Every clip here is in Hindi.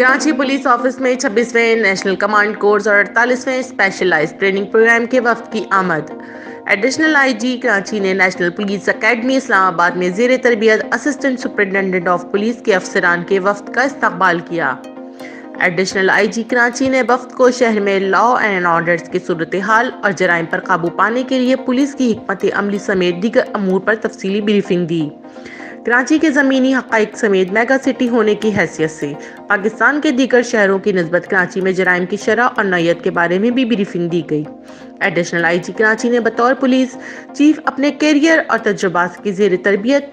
कराची पुलिस ऑफिस में 26वें नेशनल कमांड कोर्स और 48वें स्पेशलाइज्ड ट्रेनिंग प्रोग्राम के वफ्द की आमद। एडिशनल आईजी कराची ने नेशनल पुलिस एकेडमी इस्लामाबाद में ज़ेर तरबियत असिस्टेंट सुपरिटेंडेंट ऑफ पुलिस के अफसरान के वफ्द का इस्तकबाल किया। एडिशनल आईजी कराची ने वफ्द को शहर में लॉ एंड ऑर्डर्स की सूरत हाल और जराइम पर काबू पाने के लिए पुलिस की हिकमत अमली समेत दीगर अमूर पर तफसीली ब्रीफिंग दी। कराची के ज़मीनी हक़ाइक़ समेत मेगा सिटी होने की हैसियत से पाकिस्तान के दीगर शहरों की निस्बत कराची में जराइम की शरह और नौयत के बारे में भी ब्रीफिंग दी गई। एडिशनल आईजी कराची ने बतौर पुलिस चीफ अपने कैरियर और तजुर्बात की ज़ेर तरबियत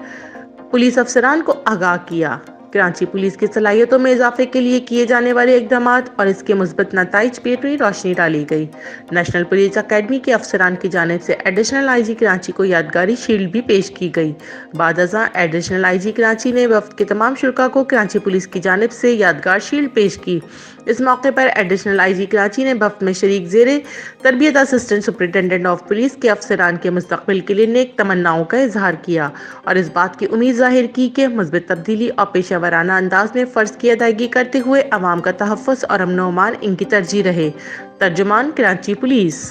पुलिस अफसरान को आगाह किया। कराची पुलिस की सलाहियतों में इजाफे के लिए किए जाने वाले इकदाम और इसके मुस्बत नताइज पे रोशनी डाली गई। नेशनल पुलिस अकेडमी के अफसरान की जानिब से एडिशनल आईजी कराची को यादगारी शील्ड भी पेश की गई। बाद अज़ां एडिशनल आईजी कराची ने वफ्द के तमाम शुरका को कराची पुलिस की जानिब से यादगार शील्ड पेश की। इस मौके पर एडिशनल आईजी कराची ने वफ्द में शरीक ज़ेरे तरबियत असिस्टेंट सुपरिटेंडेंट ऑफ पुलिस के अफसरान के मुस्तकबिल के लिए नेक तमन्नाओं का इजहार किया और इस बात की उम्मीद जाहिर की कि मुस्बित तब्दीली और पेशावराना अंदाज में फ़र्ज की अदायगी करते हुए अवाम का तहफ़्फ़ुज़ और अमन व अमान इनकी तरजीह रहे। तर्जुमान कराची पुलिस।